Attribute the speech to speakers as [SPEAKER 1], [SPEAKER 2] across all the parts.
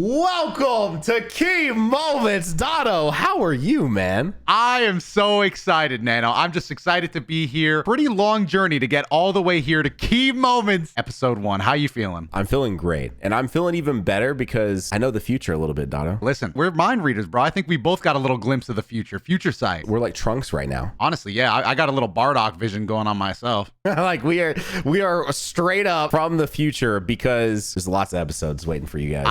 [SPEAKER 1] Welcome to Key Moments, Doto. How are you, man?
[SPEAKER 2] I am so excited, Nano. I'm just excited to be here. Pretty long journey to get all the way here to Key Moments, episode 1. How you feeling?
[SPEAKER 1] I'm feeling great, and I'm feeling even better because I know the future a little bit, Doto.
[SPEAKER 2] Listen, we're mind readers, bro. I think we both got a little glimpse of the future sight.
[SPEAKER 1] We're like Trunks right now.
[SPEAKER 2] Honestly, yeah, I got a little Bardock vision going on myself.
[SPEAKER 1] Like we are straight up from the future because there's lots of episodes waiting for you guys.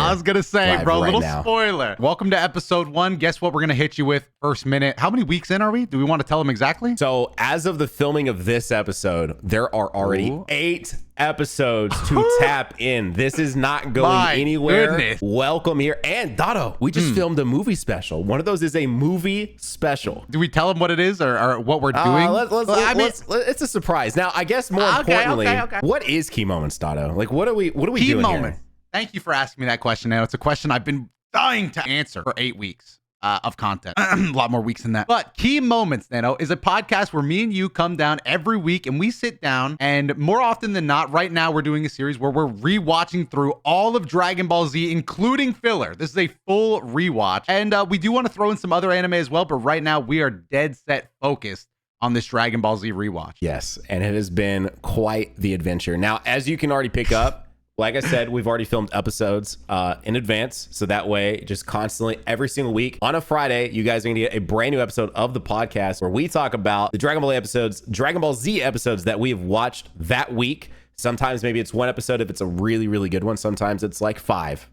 [SPEAKER 2] I was gonna say, bro,
[SPEAKER 1] right
[SPEAKER 2] little
[SPEAKER 1] now.
[SPEAKER 2] Spoiler. Welcome to episode 1. Guess what we're gonna hit you with first minute. How many weeks in are we? Do we want to tell them exactly?
[SPEAKER 1] So as of the filming of this episode, there are already 8 episodes to tap in. This is not going anywhere.
[SPEAKER 2] Goodness.
[SPEAKER 1] Welcome here. And Doto, we just filmed a movie special. One of those is a movie special.
[SPEAKER 2] Do we tell them what it is or what we're doing?
[SPEAKER 1] It's a surprise. Now, I guess more importantly, what is Key Moments, Doto? Like, what are we
[SPEAKER 2] Key
[SPEAKER 1] doing
[SPEAKER 2] Moments.
[SPEAKER 1] here?
[SPEAKER 2] Thank you for asking me that question, Now. It's a question I've been dying to answer for 8 weeks of content. A lot more weeks than that. But Key Moments, Nano, is a podcast where me and you come down every week and we sit down, and more often than not, right now we're doing a series where we're rewatching through all of Dragon Ball Z, including filler. This is a full rewatch. And we do want to throw in some other anime as well, but right now we are dead set focused on this Dragon Ball Z rewatch.
[SPEAKER 1] Yes, and it has been quite the adventure. Now, as you can already pick up, like I said, we've already filmed episodes in advance. So that way, just constantly, every single week on a Friday, you guys are going to get a brand new episode of the podcast where we talk about the Dragon Ball Z episodes that we have watched that week. Sometimes maybe it's 1 episode if it's a really, really good one. Sometimes it's like 5,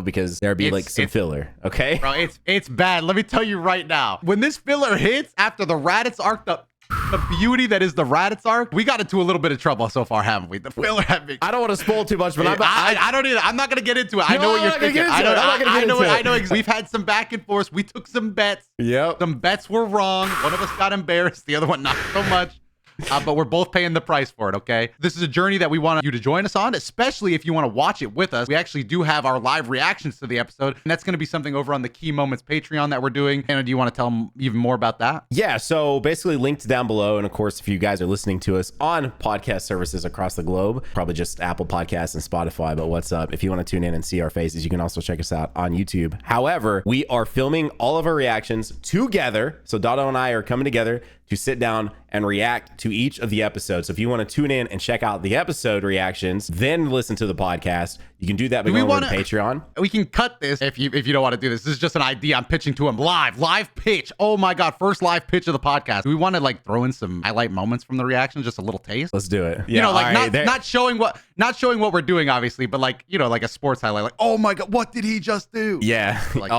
[SPEAKER 1] because there'd be like some filler. Okay.
[SPEAKER 2] Bro, it's bad. Let me tell you right now. When this filler hits after the Raditz arc, the beauty that is the Raditz arc, we got into a little bit of trouble so far, haven't we? The filler having.
[SPEAKER 1] I don't want to spoil too much, but
[SPEAKER 2] I don't either. I'm not gonna get into it. I know what you're thinking. I know. We've had some back and forth. We took some bets.
[SPEAKER 1] Yep.
[SPEAKER 2] Some bets were wrong. One of us got embarrassed. The other one not so much. But we're both paying the price for it, okay? This is a journey that we want you to join us on, especially if you want to watch it with us. We actually do have our live reactions to the episode, and that's going to be something over on the Key Moments Patreon that we're doing. And do you want to tell them even more about that?
[SPEAKER 1] Yeah, so basically linked down below. And of course, if you guys are listening to us on podcast services across the globe, probably just Apple Podcasts and Spotify, but what's up? If you want to tune in and see our faces, you can also check us out on YouTube. However, we are filming all of our reactions together. So Doto and I are coming together to sit down and react to each of the episodes. So if you want to tune in and check out the episode reactions, then listen to the podcast, you can do that by going over to Patreon.
[SPEAKER 2] We can cut this if you don't want to do this. This is just an idea I'm pitching to him live pitch. Oh my God, first live pitch of the podcast. Do we want to like throw in some highlight moments from the reaction, just a little taste?
[SPEAKER 1] Let's do it.
[SPEAKER 2] Yeah, not showing what we're doing, obviously, but like, like a sports highlight, like, oh my God, what did he just do?
[SPEAKER 1] Yeah. Like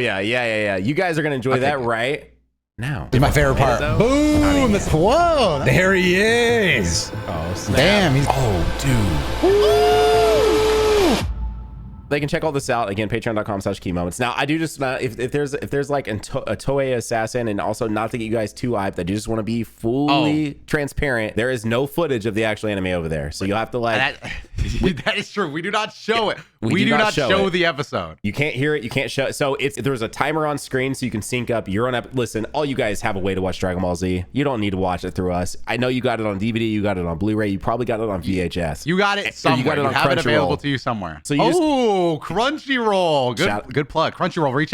[SPEAKER 1] yeah. You guys are gonna enjoy that, right? Now.
[SPEAKER 3] This is my favorite part. Boom! Whoa! There he is.
[SPEAKER 1] Oh, snap.
[SPEAKER 3] Damn.
[SPEAKER 1] They can check all this out again, patreon.com/key moments. Now, I do just if there's like a Toei assassin, and also not to get you guys too hyped, I do just want to be fully transparent. There is no footage of the actual anime over there, so you'll have to like.
[SPEAKER 2] That is true. We do not show it. We do not show the episode.
[SPEAKER 1] You can't hear it. You can't show. So there's a timer on screen, so you can sync up. You're on. Listen, all you guys have a way to watch Dragon Ball Z. You don't need to watch it through us. I know you got it on DVD. You got it on Blu-ray. You probably got it on VHS.
[SPEAKER 2] You got it somewhere.
[SPEAKER 1] You got it on
[SPEAKER 2] have it available
[SPEAKER 1] Crunchyroll
[SPEAKER 2] to you somewhere.
[SPEAKER 1] So you
[SPEAKER 2] Crunchyroll. Good plug. Crunchyroll, reach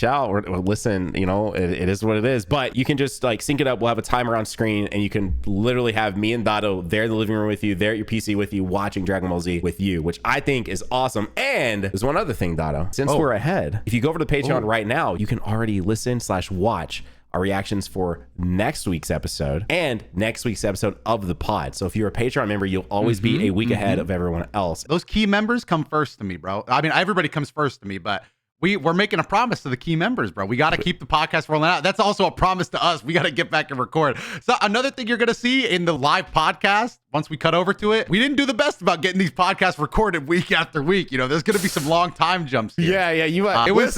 [SPEAKER 2] out.
[SPEAKER 1] Listen, it is what it is. But you can just like sync it up. We'll have a timer on screen, and you can literally have me and Doto there in the living room with you, there at your PC with you, watching Dragon Ball Z with you, which I think is awesome. And there's one other thing, Doto. Since we're ahead, if you go over to Patreon right now, you can already listen/watch our reactions for next week's episode and next week's episode of the pod. So if you're a Patreon member, you'll always be a week ahead of everyone else.
[SPEAKER 2] Those key members come first to me, bro. I mean, everybody comes first to me, but we're making a promise to the key members, bro. We got to keep the podcast rolling out. That's also a promise to us. We got to get back and record. So another thing you're going to see in the live podcast, once we cut over to it, we didn't do the best about getting these podcasts recorded week after week. There's going to be some long time jumps here.
[SPEAKER 1] Yeah. You guys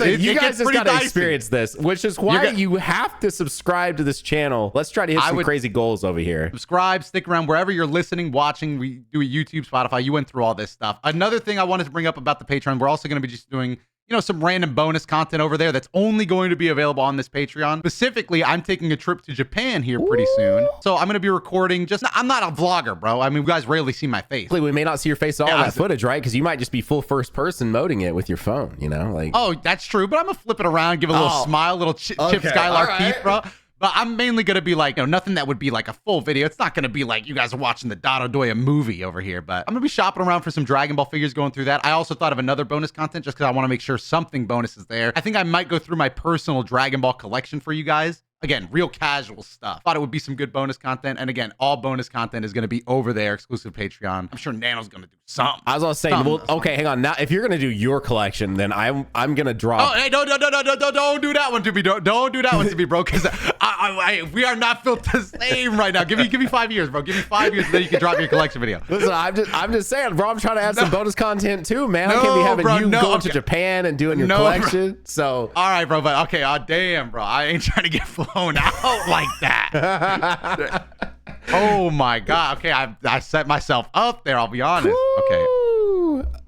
[SPEAKER 1] just got to experience this, which is why you have to subscribe to this channel. Let's try to hit some crazy goals over here.
[SPEAKER 2] Subscribe, stick around wherever you're listening, watching. We do YouTube, Spotify. You went through all this stuff. Another thing I wanted to bring up about the Patreon, we're also going to be just doing some random bonus content over there that's only going to be available on this Patreon. Specifically, I'm taking a trip to Japan here pretty soon. So I'm going to be recording I'm not a vlogger, bro. I mean, you guys rarely see my face.
[SPEAKER 1] We may not see your face at all in that footage, right? Because you might just be full first person moding it with your phone, like.
[SPEAKER 2] Oh, that's true. But I'm going to flip it around, give a little smile, little Chip Skylark Keith, bro. But I'm mainly going to be like, nothing that would be like a full video. It's not going to be like you guys are watching the DotoDoya movie over here. But I'm going to be shopping around for some Dragon Ball figures, going through that. I also thought of another bonus content just because I want to make sure something bonus is there. I think I might go through my personal Dragon Ball collection for you guys. Again, real casual stuff. Thought it would be some good bonus content. And again, all bonus content is going to be over there, exclusive Patreon. I'm sure Nano's going to do something.
[SPEAKER 1] I was going to say, well, okay, hang on. Now, if you're going to do your collection, then I'm going to drop.
[SPEAKER 2] Oh, hey, don't do that one to me. Don't do that one to me, bro. Because we are not built the same right now. Give me 5 years, bro. Give me 5 years, and then you can drop your collection video.
[SPEAKER 1] Listen, I'm just saying, bro. I'm trying to add some bonus content too, man. I can't be having going to Japan and doing your collection. Bro. So,
[SPEAKER 2] all right, bro. But okay, damn, bro. I ain't trying to get flown out like that. Oh my god. Okay, I set myself up there. I'll be honest. Okay.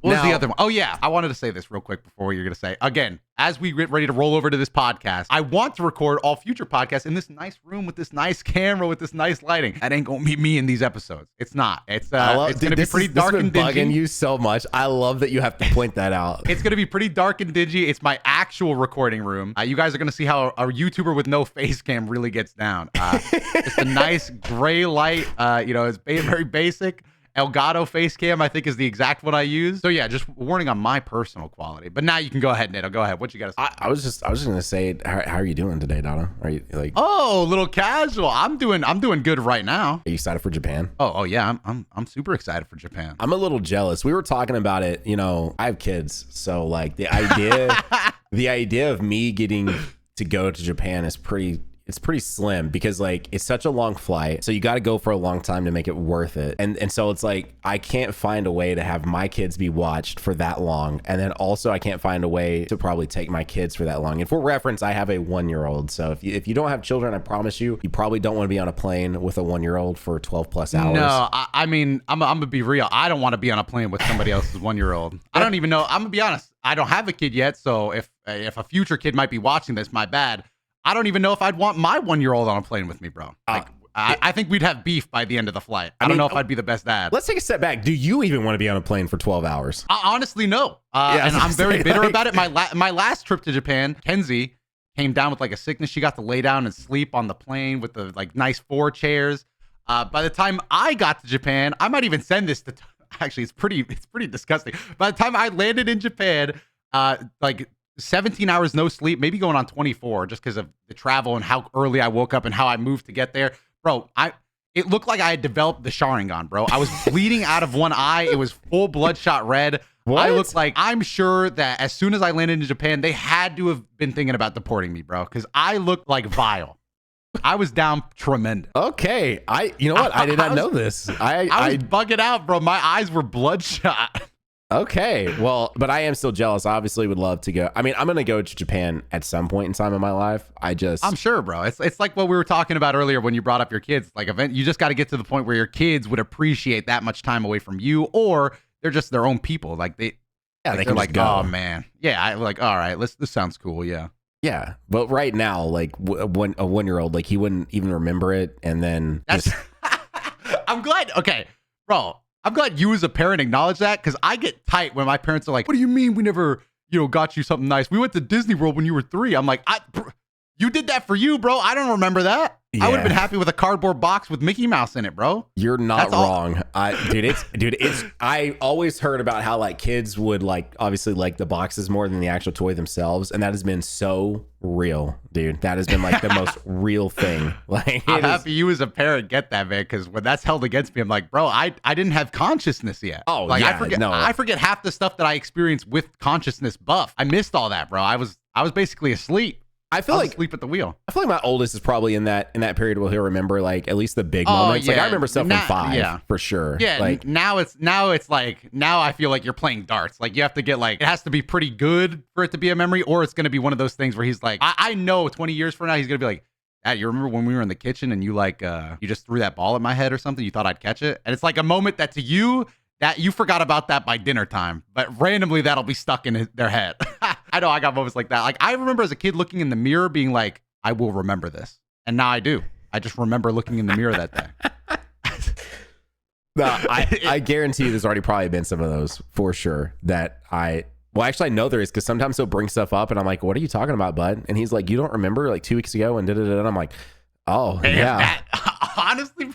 [SPEAKER 2] What was the other one? Oh, yeah. I wanted to say this real quick before you're going to say. Again, as we get ready to roll over to this podcast, I want to record all future podcasts in this nice room with this nice camera with this nice lighting. That ain't going to be me in these episodes. It's not. It's going to be pretty dark and dingy.
[SPEAKER 1] Bugging you so much. I love that you have to point that out.
[SPEAKER 2] It's going to be pretty dark and dingy. It's my actual recording room. You guys are going to see how a YouTuber with no face cam really gets down. It's a nice gray light. It's very basic. Elgato face cam, I think, is the exact one I use. So yeah, just warning on my personal quality. But now you can go ahead, Nato. Go ahead. What you got to say?
[SPEAKER 1] I was just gonna say, how are you doing today, Doto? Are you like?
[SPEAKER 2] Oh, a little casual. I'm doing good right now.
[SPEAKER 1] Are you excited for Japan?
[SPEAKER 2] Oh yeah, I'm super excited for Japan.
[SPEAKER 1] I'm a little jealous. We were talking about it. I have kids, so like the idea of me getting to go to Japan is pretty slim because like it's such a long flight, so you got to go for a long time to make it worth it, and so it's like I can't find a way to have my kids be watched for that long, and then also I can't find a way to probably take my kids for that long. And for reference, I have a 1-year-old, so if you don't have children, I promise you probably don't want to be on a plane with a 1-year-old for 12 plus hours.
[SPEAKER 2] No, I mean I'm gonna be real. I don't want to be on a plane with somebody else's 1-year-old. I don't even know. I'm gonna be honest. I don't have a kid yet, so if a future kid might be watching this, my bad. I don't even know if I'd want my 1-year-old on a plane with me, bro. I think we'd have beef by the end of the flight. I don't know if I'd be the best dad.
[SPEAKER 1] Let's take a step back. Do you even want to be on a plane for 12 hours?
[SPEAKER 2] Honestly, no. And I'm very bitter about it. My last trip to Japan, Kenzie came down with like a sickness. She got to lay down and sleep on the plane with the like nice 4 chairs. By the time I got to Japan, I might even send this to. Actually, it's pretty disgusting. By the time I landed in Japan, like 17 hours no sleep, maybe going on 24 just because of the travel and how early I woke up and how I moved to get there. Bro, it looked like I had developed the Sharingan, bro. I was bleeding out of one eye. It was full bloodshot red. What? I looked like, I'm sure that as soon as I landed in Japan, they had to have been thinking about deporting me, bro, because I looked like vile. I was down tremendous.
[SPEAKER 1] Okay. You know what? I did not know this.
[SPEAKER 2] I was bugging out, bro. My eyes were bloodshot.
[SPEAKER 1] Okay, well, but I am still jealous. I obviously would love to go. I mean, I'm going to go to Japan at some point in time in my life. I'm
[SPEAKER 2] sure, bro. It's like what we were talking about earlier when you brought up your kids. Like, you just got to get to the point where your kids would appreciate that much time away from you, or they're just their own people. Like they can like, go. Oh man, yeah. I like, all right, this sounds cool. Yeah.
[SPEAKER 1] Yeah, but right now, like when a 1-year-old, like he wouldn't even remember it, and then
[SPEAKER 2] I'm glad. Okay, bro. I'm glad you as a parent acknowledge that, because I get tight when my parents are like, what do you mean we never, got you something nice? We went to Disney World when you were 3. I'm like, you did that for you, bro. I don't remember that. Yeah. I would have been happy with a cardboard box with Mickey Mouse in it, bro.
[SPEAKER 1] You're not wrong. I always heard about how like kids would like obviously like the boxes more than the actual toy themselves, and that has been so real, dude. That has been like the most real thing. Like,
[SPEAKER 2] I'm happy you as a parent get that, man, because when that's held against me, I'm like, bro, I didn't have consciousness yet.
[SPEAKER 1] Oh,
[SPEAKER 2] like,
[SPEAKER 1] yeah,
[SPEAKER 2] I forget half the stuff that I experienced with consciousness buff. I missed all that, bro. I was basically asleep.
[SPEAKER 1] I feel like
[SPEAKER 2] asleep at the wheel.
[SPEAKER 1] I feel like my oldest is probably in that period where he'll remember like at least the big moments.
[SPEAKER 2] Yeah.
[SPEAKER 1] Like I remember stuff from 5 for sure.
[SPEAKER 2] Yeah,
[SPEAKER 1] like
[SPEAKER 2] now it's like now I feel like you're playing darts. Like you have to get like it has to be pretty good for it to be a memory, or it's gonna be one of those things where he's like, I know 20 years from now he's gonna be like, Dad, you remember when we were in the kitchen and you like you just threw that ball at my head or something? You thought I'd catch it, and it's like a moment that to you that you forgot about that by dinner time, but randomly that'll be stuck in their head. I know I got moments like that. Like I remember as a kid looking in the mirror being like, I will remember this. And now I do. I just remember looking in the mirror that day.
[SPEAKER 1] No, I guarantee you there's already probably been some of those for sure well, actually, I know there is because sometimes he'll bring stuff up and I'm like, what are you talking about, bud? And he's like, you don't remember like 2 weeks ago and da-da-da. And I'm like, oh, yeah.
[SPEAKER 2] Honestly,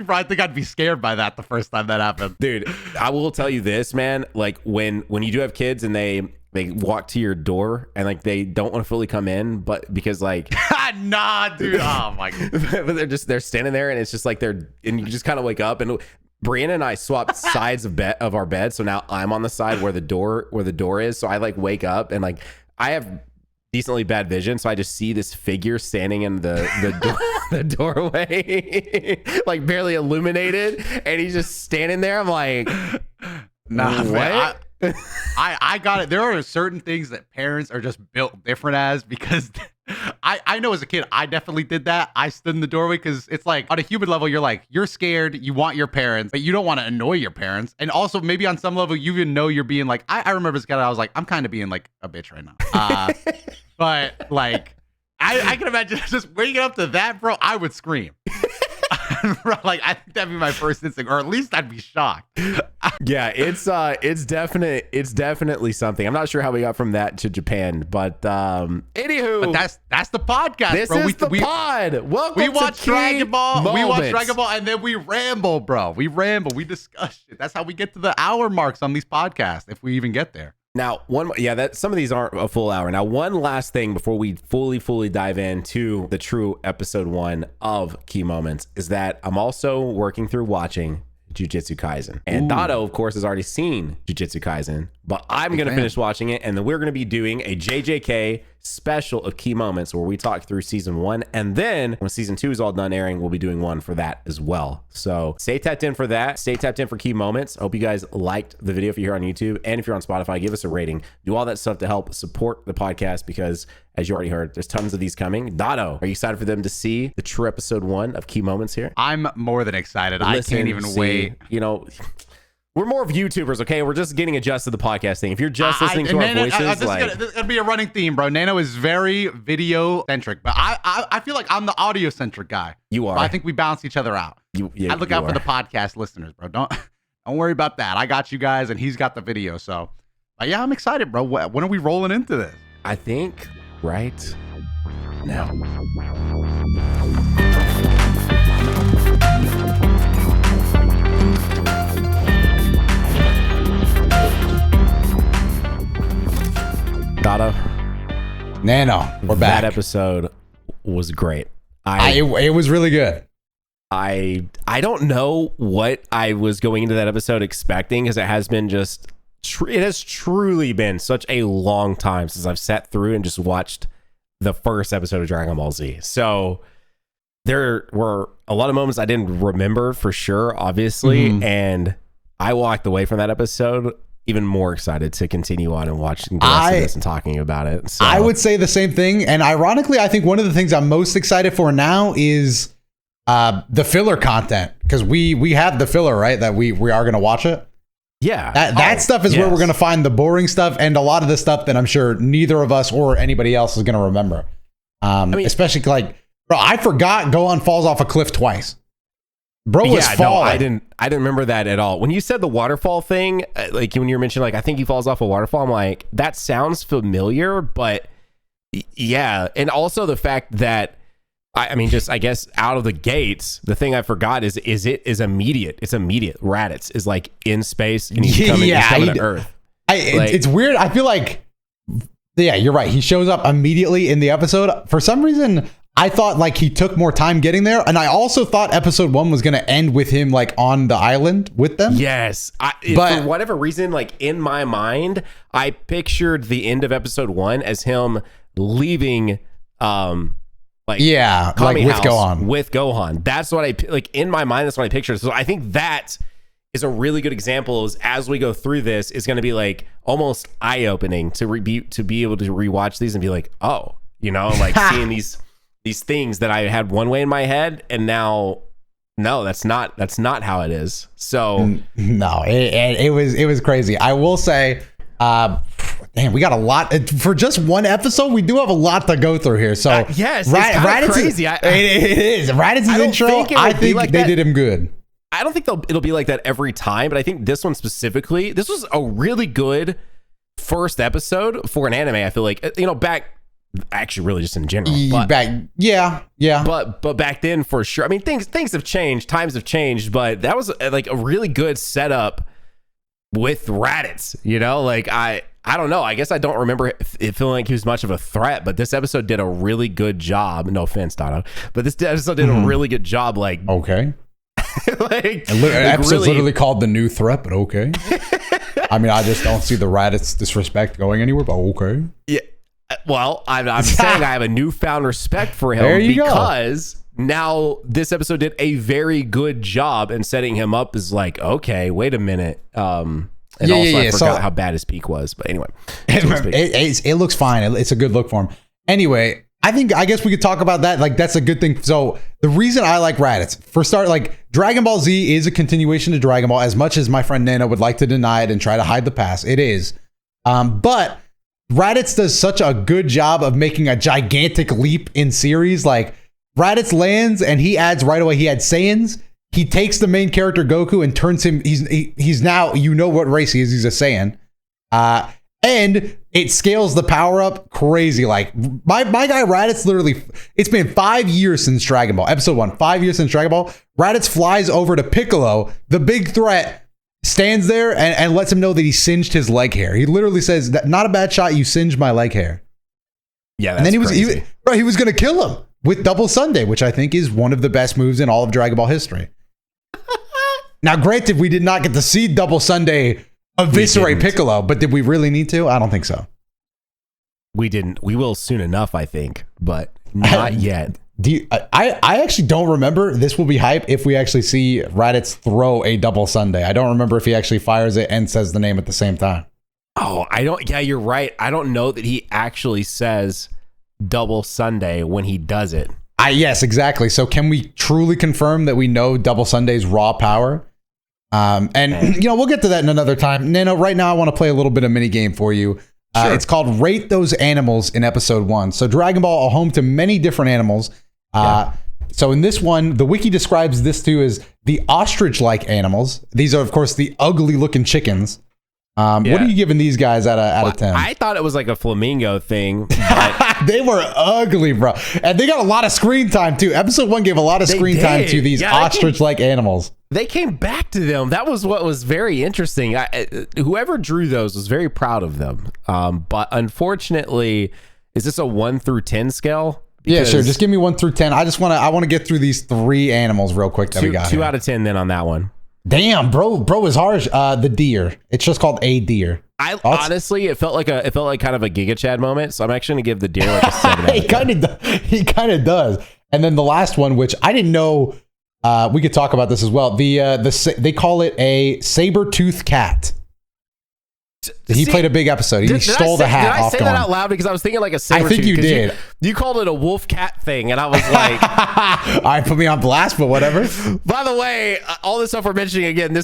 [SPEAKER 2] bro, I think I'd be scared by that the first time that happened.
[SPEAKER 1] Dude, I will tell you this, man. Like when you do have kids and they walk to your door and like they don't want to fully come in, but because like
[SPEAKER 2] nah, dude. Oh my god.
[SPEAKER 1] But they're standing there and it's just like and you just kind of wake up and Brianna and I swapped sides of our bed, so now I'm on the side where the door is. So I like wake up and like I have decently bad vision, so I just see this figure standing in the doorway, like barely illuminated, and he's just standing there. I'm like,
[SPEAKER 2] nah,
[SPEAKER 1] what?
[SPEAKER 2] Man, I got it. There are certain things that parents are just built different as, because I know as a kid, I definitely did that. I stood in the doorway because it's like on a human level, you're scared, you want your parents, but you don't want to annoy your parents. And also maybe on some level, you even know you're being like, I remember as a kid, I was like, I'm kind of being like a bitch right now. But like, I can imagine just waking up to that, bro, I would scream. Like I think that'd be my first instinct, or at least I'd be shocked.
[SPEAKER 1] Yeah, it's definitely something. I'm not sure how we got from that to Japan, but anywho,
[SPEAKER 2] but that's the podcast.
[SPEAKER 1] This
[SPEAKER 2] bro.
[SPEAKER 1] is the pod. Welcome.
[SPEAKER 2] We watch Dragon Ball.
[SPEAKER 1] Moments.
[SPEAKER 2] We watch Dragon Ball, and then we ramble, bro. We ramble. We discuss shit. That's how we get to the hour marks on these podcasts, if we even get there.
[SPEAKER 1] Now, some of these aren't a full hour. Now, one last thing before we fully dive into the true episode 1 of Key Moments is that I'm also working through watching Jujutsu Kaisen. And Dato, of course, has already seen Jujutsu Kaisen, but I'm going to finish watching it, and then we're going to be doing a JJK special of Key Moments where we talk through season 1, and then when season 2 is all done airing, we'll be doing one for that as well. So stay tapped in for that. Stay tapped in for Key Moments. Hope you guys liked the video if you're here on YouTube, and if you're on Spotify, give us a rating. Do all that stuff to help support the podcast, because as you already heard, there's tons of these coming. Dato, are you excited for them to see the true episode 1 of Key Moments here?
[SPEAKER 2] I'm more than excited. I can't even wait.
[SPEAKER 1] You know, we're more of YouTubers, okay? We're just getting adjusted to the podcast thing. If you're just listening to our voices,
[SPEAKER 2] this is gonna be a running theme, bro. Nano is very video centric, but I feel like I'm the audio centric guy.
[SPEAKER 1] You are.
[SPEAKER 2] But I think we balance each other out. I look out for the podcast listeners, bro. Don't worry about that. I got you guys, and he's got the video. So, but yeah, I'm excited, bro. When are we rolling into this?
[SPEAKER 1] I think right now. Dato,
[SPEAKER 3] Nano, we're back.
[SPEAKER 1] That episode was great.
[SPEAKER 3] It was really good.
[SPEAKER 1] I don't know what I was going into that episode expecting, because it has been it has truly been such a long time since I've sat through and just watched the first episode of Dragon Ball Z. So there were a lot of moments I didn't remember for sure, obviously, and I walked away from that episode even more excited to continue on and watching the rest of this and talking about it. So
[SPEAKER 3] I would say the same thing. And ironically, I think one of the things I'm most excited for now is the filler content, because we have the filler, right? That we are going to watch it.
[SPEAKER 1] Yeah.
[SPEAKER 3] That stuff is where we're going to find the boring stuff, and a lot of the stuff that I'm sure neither of us or anybody else is going to remember. Especially like, bro, I forgot Gohan falls off a cliff twice. Bro was falling.
[SPEAKER 1] No, I didn't remember that at all. When you said the waterfall thing, like when you were mentioning, like, I think he falls off a waterfall, I'm like, that sounds familiar, but yeah. And also the fact that, I mean, just, I guess out of the gates, the thing I forgot is immediate. It's immediate. Raditz is like in space and he's coming to Earth.
[SPEAKER 3] It's weird. I feel like, yeah, you're right. He shows up immediately in the episode. For some reason, I thought like he took more time getting there. And I also thought episode 1 was going to end with him like on the island with them.
[SPEAKER 1] Yes. But for whatever reason, like in my mind, I pictured the end of episode 1 as him leaving, with Gohan. That's what I like in my mind. That's what I pictured. So I think that is a really good example. Is as we go through this, is going to be like almost eye opening to be able to rewatch these and be like, oh, you know, like seeing these things that I had one way in my head, and now no, that's not how it is. So
[SPEAKER 3] no, it was crazy. I will say, Damn, we got a lot for just one episode. We do have a lot to go through here. So
[SPEAKER 1] yes, it's kind of crazy.
[SPEAKER 3] It is. Raditz's intro, I think like they did him good.
[SPEAKER 1] I don't think it'll be like that every time, but I think this one specifically, this was a really good first episode for an anime. I feel like, actually really just in general. But,
[SPEAKER 3] yeah.
[SPEAKER 1] But back then for sure. I mean, things have changed, times have changed, but that was like a really good setup with Raditz, like I don't know. I guess I don't remember it feeling like he was much of a threat, but this episode did a really good job. No offense, Doto, but this episode did a really good job. Like,
[SPEAKER 3] okay.
[SPEAKER 1] Like,
[SPEAKER 3] episode's literally called The New Threat, but okay. I mean, I just don't see the Raditz disrespect going anywhere, but okay.
[SPEAKER 1] Yeah. Well, I'm saying I have a newfound respect for him because now this episode did a very good job in setting him up as like, okay, wait a minute. And I forgot how bad his peak was. But anyway,
[SPEAKER 3] it looks fine. It's a good look for him. Anyway, I guess we could talk about that. Like, that's a good thing. So the reason I like Raditz, for start, like Dragon Ball Z is a continuation of Dragon Ball, as much as my friend Nano would like to deny it and try to hide the past. It is. But Raditz does such a good job of making a gigantic leap in series. Like Raditz lands and he adds right away. He had Saiyans. He takes the main character Goku and turns him. He's now, what race he is. He's a Saiyan. And it scales the power up crazy. Like my guy Raditz literally, it's been 5 years since Dragon Ball. Episode 1, 5 years since Dragon Ball. Raditz flies over to Piccolo, the big threat, stands there and lets him know that he singed his leg hair. He literally says, that not a bad shot, you singed my leg hair.
[SPEAKER 1] Yeah, that's
[SPEAKER 3] and then
[SPEAKER 1] crazy.
[SPEAKER 3] he was going to kill him with Double Sunday, which I think is one of the best moves in all of Dragon Ball history. Now, granted, we did not get to see Double Sunday eviscerate Piccolo, but did we really need to? I don't think so.
[SPEAKER 1] We didn't. We will soon enough, I think, but not yet.
[SPEAKER 3] I actually don't remember. This will be hype if we actually see Raditz throw a Double Sunday. I don't remember if he actually fires it and says the name at the same time.
[SPEAKER 1] Oh, I don't. Yeah, you're right. I don't know that he actually says Double Sunday when he does it.
[SPEAKER 3] Yes, exactly. So can we truly confirm that we know Double Sunday's raw power? We'll get to that in another time. Nano, right now I want to play a little bit of mini game for you. Sure. It's called Rate Those Animals in episode 1. So Dragon Ball are home to many different animals. So in this one, the wiki describes this too as the ostrich-like animals. These are, of course, the ugly-looking chickens. What are you giving these guys out of 10?
[SPEAKER 1] I thought it was like a flamingo thing. But
[SPEAKER 3] they were ugly, bro. And they got a lot of screen time, too. Episode 1 gave a lot of screen time to these ostrich-like animals.
[SPEAKER 1] They came back to them. That was what was very interesting. Whoever drew those was very proud of them. But unfortunately, is this a 1 through 10 scale?
[SPEAKER 3] Yeah, sure. Just give me 1 through 10. I want to get through these 3 animals real quick that we got.
[SPEAKER 1] 2 out of 10 then on that one.
[SPEAKER 3] Damn, bro is harsh. The deer. It's just called a deer.
[SPEAKER 1] Honestly, it felt like kind of a Giga Chad moment. So I'm actually gonna give the deer like a 7.
[SPEAKER 3] He kind of does. And then the last one, which I didn't know, we could talk about this as well. They call it a saber-toothed cat. He played a big episode. He stole the hat off Gohan. Did I say that out
[SPEAKER 1] loud? Because I was thinking like a saber tooth.
[SPEAKER 3] I think you did.
[SPEAKER 1] You called it a wolf cat thing, and I was like,
[SPEAKER 3] all right, put me on blast, but whatever.
[SPEAKER 1] By the way, all this stuff we're mentioning again,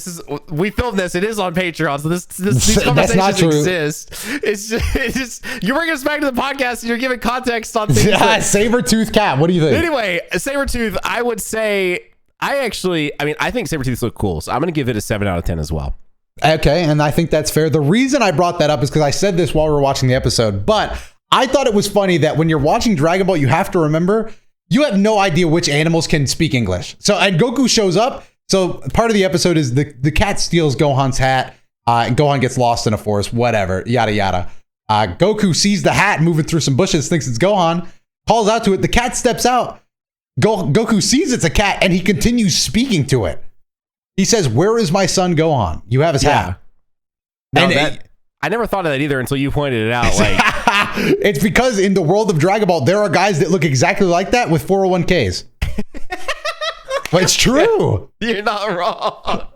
[SPEAKER 1] we filmed this. It is on Patreon, so these conversations exist. It's just you're bringing us back to the podcast, and you're giving context on things.
[SPEAKER 3] Saber-toothed cat. What do you think?
[SPEAKER 1] Anyway, a saber-tooth, I would say, I think saber-tooths look cool, so I'm going to give it a 7 out of 10 as well.
[SPEAKER 3] Okay, and I think that's fair. The reason I brought that up is because I said this while we were watching the episode, but I thought it was funny that when you're watching Dragon Ball, you have to remember, you have no idea which animals can speak English. So, and Goku shows up. So part of the episode is the cat steals Gohan's hat, and Gohan gets lost in a forest, whatever, yada, yada. Goku sees the hat moving through some bushes, thinks it's Gohan, calls out to it. The cat steps out. Goku sees it's a cat, and he continues speaking to it. He says, "Where is my son Gohan? You have his hat."
[SPEAKER 1] No, I never thought of that either until you pointed it out. Like,
[SPEAKER 3] it's because in the world of Dragon Ball, there are guys that look exactly like that with 401ks. But it's true.
[SPEAKER 1] You're not wrong.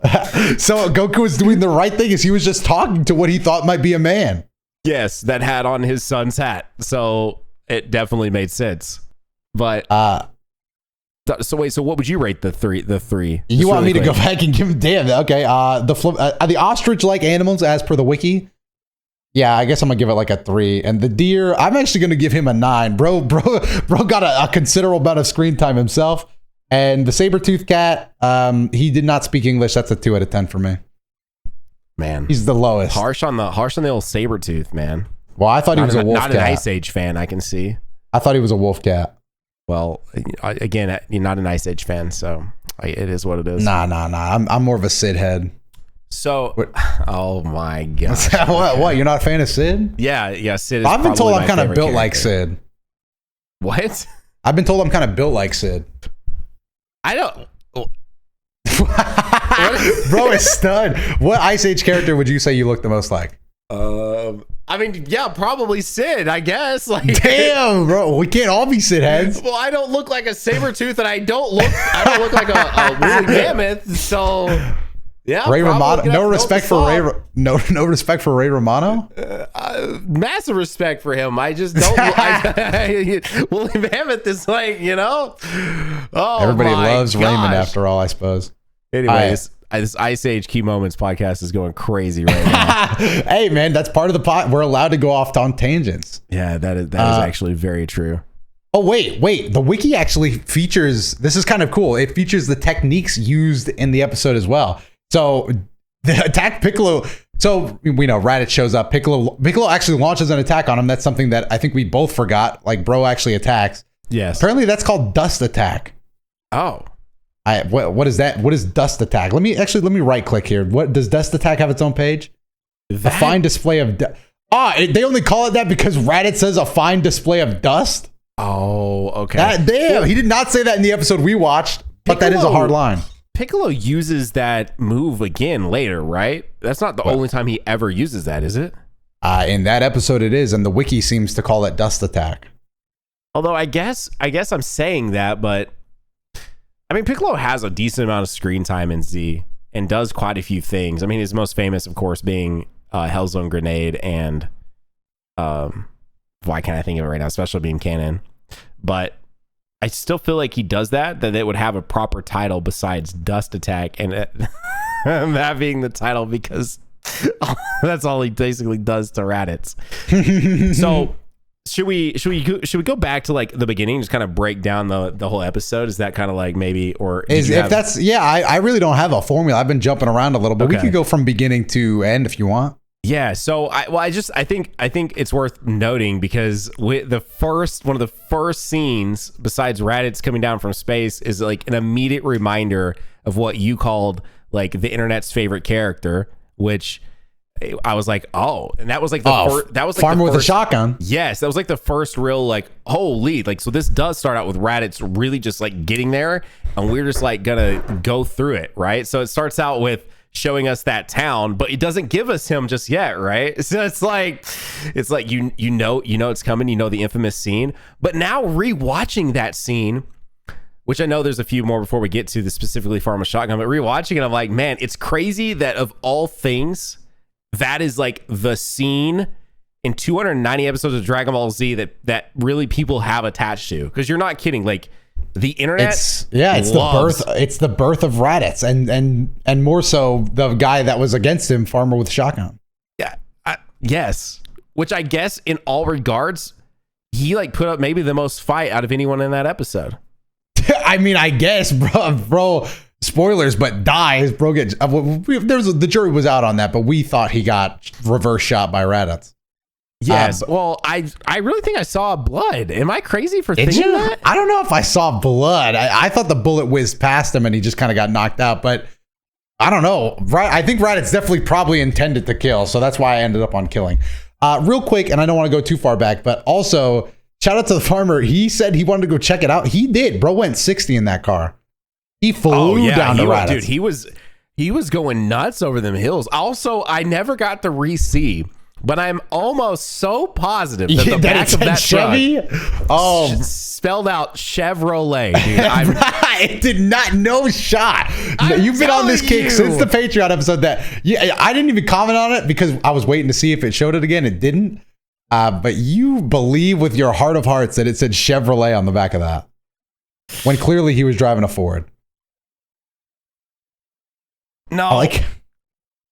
[SPEAKER 3] So Goku was doing the right thing, as he was just talking to what he thought might be a man.
[SPEAKER 1] Yes, that had on his son's hat. So it definitely made sense. But so wait, so what would you rate the three?
[SPEAKER 3] You want me to go back and give them? Damn. Okay. The ostrich-like animals, as per the wiki, Yeah, I guess I'm gonna give it like a 3. And the deer, I'm actually gonna give him a 9. Bro got a considerable amount of screen time himself. And the saber-toothed cat, he did not speak English. That's a 2 out of 10 for me.
[SPEAKER 1] Man,
[SPEAKER 3] he's the lowest.
[SPEAKER 1] Harsh on the old saber-tooth, man.
[SPEAKER 3] Well, I thought he was a wolf cat.
[SPEAKER 1] Not an Ice Age fan, I can see.
[SPEAKER 3] I thought he was a wolf cat.
[SPEAKER 1] Well, again, you're not an Ice Age fan, so it is what it is.
[SPEAKER 3] Nah. I'm more of a Sid head.
[SPEAKER 1] So, oh my gosh.
[SPEAKER 3] What? You're not a fan of Sid?
[SPEAKER 1] Yeah. Sid is
[SPEAKER 3] I've been told I'm kind of built
[SPEAKER 1] character.
[SPEAKER 3] like Sid.
[SPEAKER 1] What?
[SPEAKER 3] I've been told I'm kind of built like Sid.
[SPEAKER 1] I don't.
[SPEAKER 3] Bro is stud. What Ice Age character would you say you look the most like?
[SPEAKER 1] I mean, yeah, probably Sid, I guess. Like,
[SPEAKER 3] damn, bro, we can't all be Sid heads.
[SPEAKER 1] Well, I don't look like a saber-tooth, and I don't look like a woolly mammoth. So, yeah,
[SPEAKER 3] Ray Romano. No respect for Ray. No respect for Ray Romano.
[SPEAKER 1] Massive respect for him. I just don't. Woolly mammoth is like, Oh,
[SPEAKER 3] everybody loves
[SPEAKER 1] gosh.
[SPEAKER 3] Raymond after all, I suppose.
[SPEAKER 1] Anyways. This Ice Age Key Moments podcast is going crazy right now.
[SPEAKER 3] Hey, man, that's part of the pot. We're allowed to go off on tangents.
[SPEAKER 1] Yeah, that is actually very true.
[SPEAKER 3] Oh, wait. The wiki actually features, this is kind of cool. It features the techniques used in the episode as well. So the attack Piccolo. So we know Raditz shows up. Piccolo actually launches an attack on him. That's something that I think we both forgot. Like, bro actually attacks.
[SPEAKER 1] Yes.
[SPEAKER 3] Apparently that's called dust attack.
[SPEAKER 1] Oh.
[SPEAKER 3] What is that? What is dust attack? Let me right click here. What does dust attack have its own page? A fine display of they only call it that because Raditz says a fine display of dust.
[SPEAKER 1] Oh, okay.
[SPEAKER 3] He did not say that in the episode we watched, but that is a hard line.
[SPEAKER 1] Piccolo uses that move again later, right? That's not the only time he ever uses that, is it?
[SPEAKER 3] In that episode it is, and the wiki seems to call it dust attack.
[SPEAKER 1] Although I guess I'm saying that, but I mean, Piccolo has a decent amount of screen time in Z and does quite a few things. I mean, his most famous, of course, being Hellzone Grenade and why can't I think of it right now? Special Beam Cannon. But I still feel like he does that it would have a proper title besides Dust Attack, and that being the title because that's all he basically does to Raditz. So. Should we go back to like the beginning, just kind of break down the whole episode? Is that kind of like maybe, or
[SPEAKER 3] I really don't have a formula. I've been jumping around a little, but we could go from beginning to end if you want.
[SPEAKER 1] Yeah. So I think it's worth noting because one of the first scenes besides Raditz coming down from space is like an immediate reminder of what you called like the internet's favorite character, which I was like, oh, and that was like that was like
[SPEAKER 3] farmer with a shotgun.
[SPEAKER 1] Yes, that was like the first real like holy like. So this does start out with Raditz really just like getting there, and we're just like gonna go through it, right? So it starts out with showing us that town, but it doesn't give us him just yet, right? So it's like you know it's coming, the infamous scene, but now rewatching that scene. Which I know there's a few more before we get to the specifically farm a shotgun, but rewatching it, I'm like, man, it's crazy that of all things. That is like the scene in 290 episodes of Dragon Ball Z that really people have attached to. Because you're not kidding. Like the internet,
[SPEAKER 3] it's the birth of Raditz, and more so the guy that was against him, Farmer with Shotgun.
[SPEAKER 1] Yeah, yes. Which I guess in all regards, he like put up maybe the most fight out of anyone in that episode.
[SPEAKER 3] I mean, I guess, bro. Spoilers, but dies. Bro gets. The jury was out on that, but we thought he got reverse shot by Raditz.
[SPEAKER 1] Yes. Well, I really think I saw blood. Am I crazy for thinking that?
[SPEAKER 3] I don't know if I saw blood. I thought the bullet whizzed past him and he just kind of got knocked out, but I don't know. I think Raditz definitely probably intended to kill, so that's why I ended up on killing. Real quick, and I don't want to go too far back, but also shout out to the farmer. He said he wanted to go check it out. He did. Bro went 60 in that car. He flew down to Raditz.
[SPEAKER 1] Dude, he was going nuts over them hills. Also, I never got to re-see, but I'm almost so positive that the back of that
[SPEAKER 3] Chevy
[SPEAKER 1] spelled out Chevrolet, dude.
[SPEAKER 3] It did not no shot. You've been on this kick since the Patreon episode that I didn't even comment on it because I was waiting to see if it showed it again. It didn't. But you believe with your heart of hearts that it said Chevrolet on the back of that when clearly he was driving a Ford.
[SPEAKER 1] No,
[SPEAKER 3] like,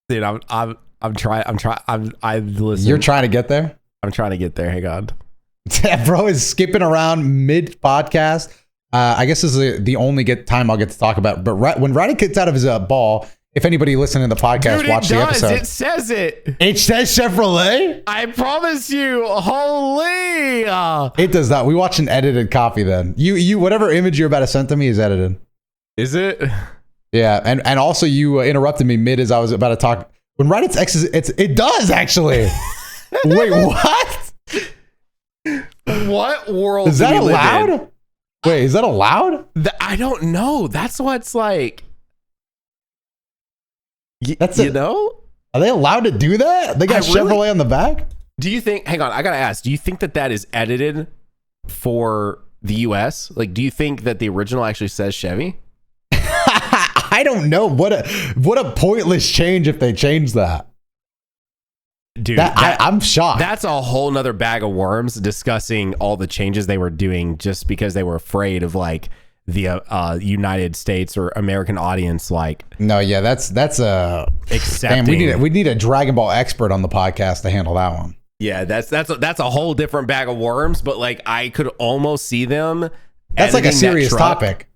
[SPEAKER 1] dude, I'm listen.
[SPEAKER 3] You're trying to get there?
[SPEAKER 1] I'm trying to get there. Hang on.
[SPEAKER 3] Bro is skipping around mid podcast. I guess this is the only time I'll get to talk about. But when Raditz gets out of his ball, if anybody listening to the podcast,
[SPEAKER 1] Dude,
[SPEAKER 3] watch the episode.
[SPEAKER 1] It says it.
[SPEAKER 3] It says Chevrolet?
[SPEAKER 1] I promise you. Holy.
[SPEAKER 3] It does not. We watch an edited copy then. You whatever image you're about to send to me is edited.
[SPEAKER 1] Is it?
[SPEAKER 3] Yeah, and also you interrupted me mid as I was about to talk. When Raditz X it does actually. Wait, what?
[SPEAKER 1] What world
[SPEAKER 3] is that allowed? Wait, is that allowed?
[SPEAKER 1] I don't know. That's what's like.
[SPEAKER 3] That's
[SPEAKER 1] you know?
[SPEAKER 3] Are they allowed to do that? They got Chevrolet on the back?
[SPEAKER 1] Do you think, hang on, I gotta ask, do you think that is edited for the US? Like, do you think that the original actually says Chevy?
[SPEAKER 3] I don't know. What a pointless change if they change that.
[SPEAKER 1] Dude,
[SPEAKER 3] I'm shocked.
[SPEAKER 1] That's a whole nother bag of worms discussing all the changes they were doing just because they were afraid of like the United States or American audience. Like,
[SPEAKER 3] no, yeah, that's
[SPEAKER 1] accepting.
[SPEAKER 3] Man, we need a Dragon Ball expert on the podcast to handle that one.
[SPEAKER 1] Yeah, that's a whole different bag of worms. But like, I could almost see them.
[SPEAKER 3] That's like a serious topic.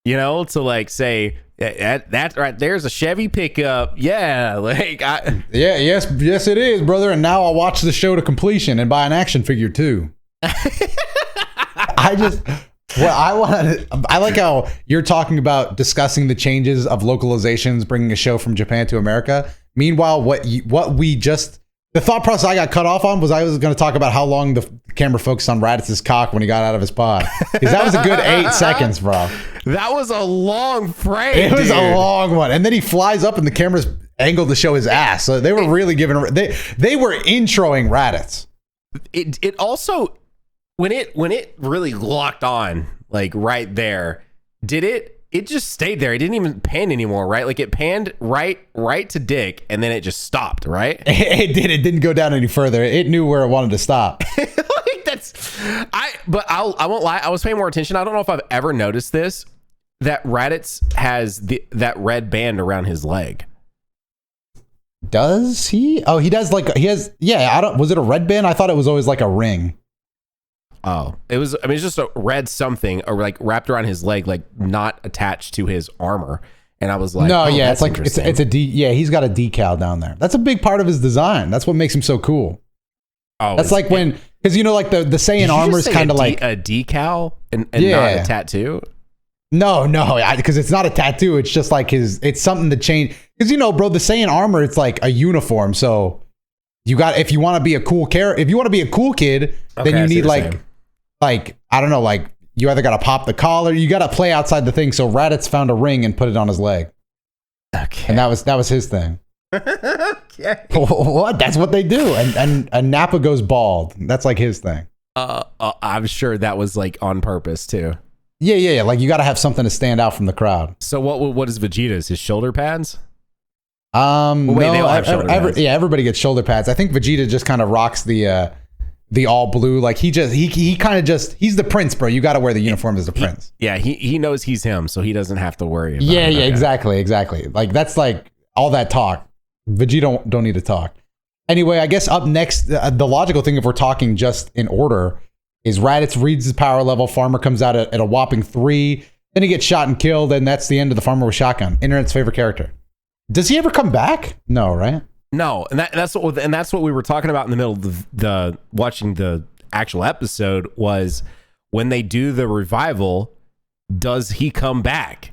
[SPEAKER 1] You know, to like say that right there's a Chevy pickup. Yeah, like
[SPEAKER 3] yes it is, brother. And now I'll watch the show to completion and buy an action figure too. I like how you're talking about discussing the changes of localizations, bringing a show from Japan to America. Meanwhile, the thought process I got cut off on was I was going to talk about how long the camera focused on Raditz's cock when he got out of his pod. Because that was a good 8 seconds, bro.
[SPEAKER 1] That was a long frame.
[SPEAKER 3] It was a long one. And then he flies up and the camera's angled to show his ass. So they were really giving, they were introing Raditz.
[SPEAKER 1] It also, when it really locked on, like right there, it just stayed there. It didn't even pan anymore, right? Like it panned right to Dick, and then it just stopped, right?
[SPEAKER 3] It did. It didn't go down any further. It knew where it wanted to stop.
[SPEAKER 1] But I won't lie. I was paying more attention. I don't know if I've ever noticed this, that Raditz has that red band around his leg.
[SPEAKER 3] Does he? Oh, he does. Yeah. Was it a red band? I thought it was always like a ring.
[SPEAKER 1] Oh, it's just a red something or like wrapped around his leg, like not attached to his armor. And I was like,
[SPEAKER 3] no, yeah, it's like, it's a he's got a decal down there. That's a big part of his design. That's what makes him so cool. Oh, that's like when, because you know, like the Saiyan armor is kind of like
[SPEAKER 1] a decal and not a tattoo.
[SPEAKER 3] No, because it's not a tattoo. It's just like it's something to change. Because you know, bro, the Saiyan armor, it's like a uniform. So if you want to be a cool if you want to be a cool kid, then you need like, I don't know, like you either got to pop the collar, you got to play outside the thing. So Raditz found a ring and put it on his leg. Okay. And that was his thing. Okay. What? That's what they do. And Nappa goes bald. That's like his thing.
[SPEAKER 1] I'm sure that was like on purpose too.
[SPEAKER 3] Yeah. Like you got to have something to stand out from the crowd.
[SPEAKER 1] So what is Vegeta's? His shoulder pads?
[SPEAKER 3] Everybody gets shoulder pads. I think Vegeta just kind of rocks the all blue. Like he kind of he's the prince, bro. You got to wear the uniform as the prince.
[SPEAKER 1] He knows he's him, so he doesn't have to worry about it.
[SPEAKER 3] Yeah, exactly. Like that's like all that talk. Vegeta don't need to talk. Anyway, I guess up next, the logical thing, if we're talking just in order, is Raditz reads his power level. Farmer comes out at a whopping 3. Then he gets shot and killed, and that's the end of the Farmer with shotgun. Internet's favorite character. Does he ever come back? No, right?
[SPEAKER 1] No, and that's what we were talking about in the middle of the watching the actual episode was when they do the revival, does he come back?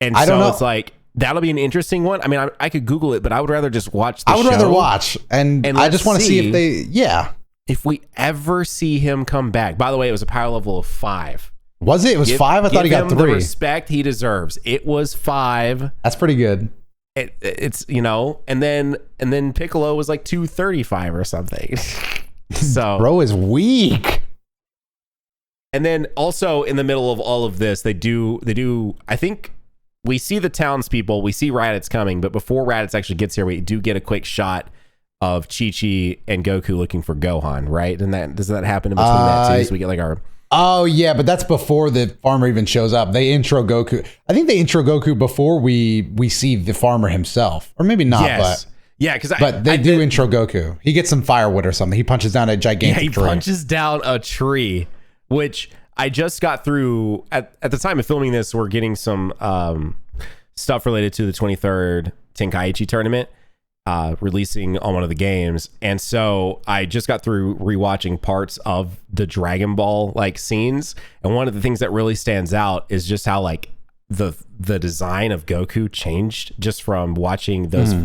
[SPEAKER 1] And I don't know. It's like that'll be an interesting one. I mean, I could Google it, but I would rather just watch the show. I would rather watch,
[SPEAKER 3] and I just want to see if
[SPEAKER 1] if we ever see him come back. By the way, it was a power level of 5.
[SPEAKER 3] Was it? It was 5? I thought he got 3.
[SPEAKER 1] The respect he deserves. It was 5.
[SPEAKER 3] That's pretty good.
[SPEAKER 1] It's you know, and then Piccolo was like 235 or something. So
[SPEAKER 3] bro is weak.
[SPEAKER 1] And then also in the middle of all of this, they do. I think we see the townspeople, we see Raditz coming, but before Raditz actually gets here, we do get a quick shot of Chi-Chi and Goku looking for Gohan, right? And does that happen in between that too? So we get like our.
[SPEAKER 3] Oh yeah, but that's before the farmer even shows up. They intro Goku. I think they intro Goku before we see the farmer himself, or maybe not.
[SPEAKER 1] Yes. Yeah, because
[SPEAKER 3] but they do intro Goku. He gets some firewood or something. He punches down a gigantic tree.
[SPEAKER 1] He punches down a tree, which I just got through. At the time of filming this, we're getting some stuff related to the 23rd Tenkaichi tournament releasing on one of the games. And so I just got through rewatching parts of the Dragon Ball like scenes. And one of the things that really stands out is just how like the design of Goku changed just from watching those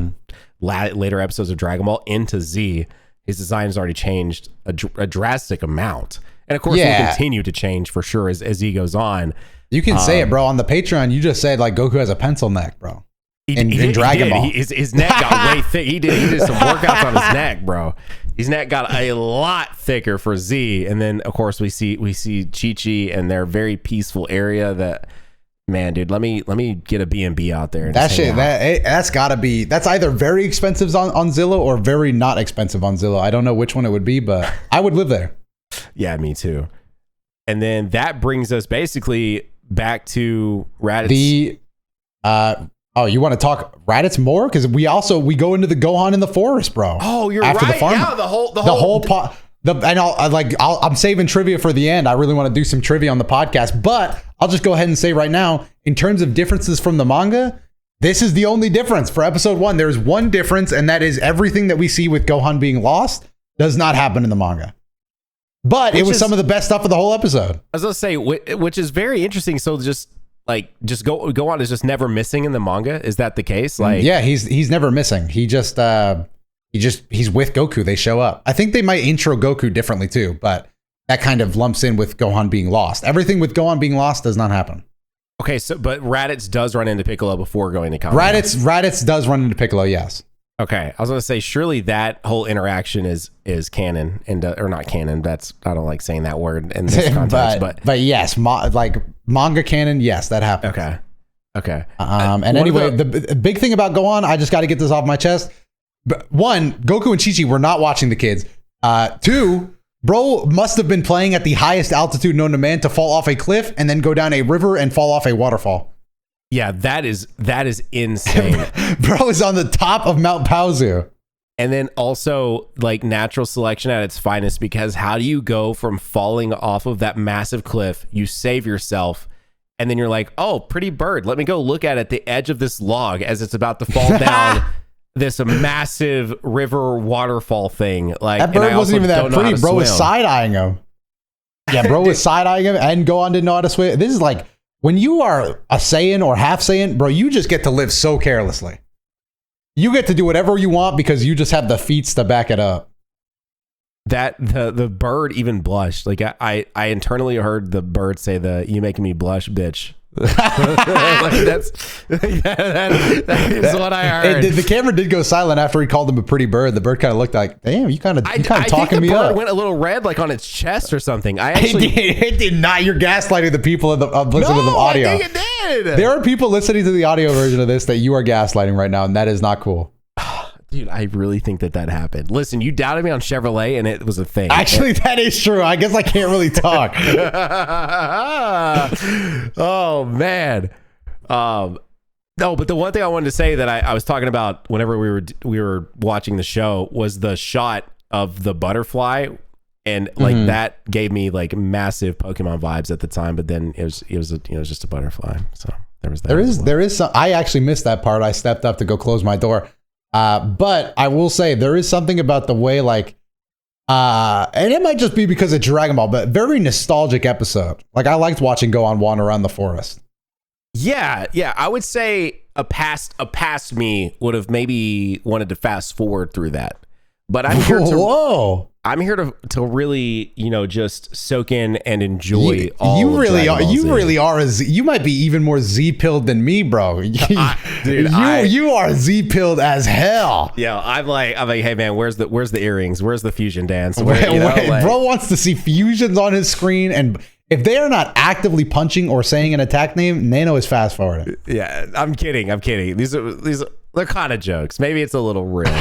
[SPEAKER 1] later episodes of Dragon Ball into Z. His design has already changed a drastic amount, and of course will continue to change for sure as Z goes on.
[SPEAKER 3] You can say it, bro. On the Patreon, you just said like Goku has a pencil neck, bro. In Dragon Ball,
[SPEAKER 1] his neck got way thick. He did some workouts on his neck, bro. His neck got a lot thicker for Z, and then of course we see Chi-Chi and their very peaceful area that. Man, dude, let me get a B&B out there.
[SPEAKER 3] That shit, that's gotta be. That's either very expensive on Zillow or very not expensive on Zillow. I don't know which one it would be, but I would live there.
[SPEAKER 1] Yeah, me too. And then that brings us basically back to Raditz.
[SPEAKER 3] You want to talk Raditz more? Because we go into the Gohan in the forest, bro.
[SPEAKER 1] Oh, you're
[SPEAKER 3] after
[SPEAKER 1] right.
[SPEAKER 3] The farm.
[SPEAKER 1] Yeah, the whole
[SPEAKER 3] pot. I'm saving trivia for the end. I really want to do some trivia on the podcast, but I'll just go ahead and say right now, in terms of differences from the manga, this is the only difference for episode 1. There's one difference, and that is everything that we see with Gohan being lost does not happen in the manga. But it was some of the best stuff of the whole episode.
[SPEAKER 1] I was gonna say, which is very interesting. So just Gohan is just never missing in the manga. Is that the case? Like,
[SPEAKER 3] yeah, he's never missing. He's with Goku. They show up. I think they might intro Goku differently too, but that kind of lumps in with Gohan being lost. Everything with Gohan being lost does not happen.
[SPEAKER 1] Okay, so but Raditz does run into Piccolo before going to combat.
[SPEAKER 3] Raditz does run into Piccolo, yes.
[SPEAKER 1] Okay, I was gonna say surely that whole interaction is canon and or not canon. That's I don't like saying that word in this context,
[SPEAKER 3] but yes, like manga canon, yes, that happens.
[SPEAKER 1] Okay.
[SPEAKER 3] And anyway, the big thing about Gohan, I just got to get this off my chest. One, Goku and Chi-Chi were not watching the kids. Two, bro must have been playing at the highest altitude known to man to fall off a cliff and then go down a river and fall off a waterfall.
[SPEAKER 1] Yeah, that is insane.
[SPEAKER 3] Bro is on the top of Mount Paozu.
[SPEAKER 1] And then also like natural selection at its finest, because how do you go from falling off of that massive cliff, you save yourself, and then you're like, oh, pretty bird, let me go look at the edge of this log as it's about to fall down this massive river waterfall thing. Like
[SPEAKER 3] that bird wasn't even that pretty. Bro was side-eyeing him. Yeah, bro was side-eyeing him, and Gohan didn't know how to swim. This is like when you are a Saiyan or half Saiyan, bro, you just get to live so carelessly. You get to do whatever you want because you just have the feats to back it up.
[SPEAKER 1] That the bird even blushed. Like I internally heard the bird say "You making me blush, bitch." Like that is what I heard.
[SPEAKER 3] The camera did go silent after he called him a pretty bird. The bird kind of looked like, damn, you kind of talking me up.
[SPEAKER 1] The bird went a little red, like on its chest or something.
[SPEAKER 3] It did not. You're gaslighting the people listening to the audio.
[SPEAKER 1] I think it did.
[SPEAKER 3] There are people listening to the audio version of this that you are gaslighting right now, and that is not cool.
[SPEAKER 1] Dude, I really think that happened. Listen, you doubted me on Chevrolet, and it was a thing.
[SPEAKER 3] Actually, that is true. I guess I can't really talk.
[SPEAKER 1] Oh, man. No, but the one thing I wanted to say that I was talking about whenever we were watching the show was the shot of the butterfly, and like that gave me like massive Pokemon vibes at the time. But then it was just a butterfly. So there was that.
[SPEAKER 3] There is some. I actually missed that part. I stepped up to go close my door. But I will say there is something about the way and it might just be because of Dragon Ball, but very nostalgic episode. Like I liked watching Gohan wander around the forest. Yeah.
[SPEAKER 1] I would say a past me would have maybe wanted to fast forward through that. But I'm here to I'm here to really, just soak in and enjoy all. You really are. You really are. You might be even more Z-pilled than me, bro.
[SPEAKER 3] Dude, you are Z-pilled as hell.
[SPEAKER 1] Yeah, I'm like, hey man, where's the earrings? Where's the fusion dance?
[SPEAKER 3] Bro wants to see fusions on his screen, and if they are not actively punching or saying an attack name, Nano is fast forwarding.
[SPEAKER 1] Yeah, I'm kidding. These are they're kind of jokes. Maybe it's a little real.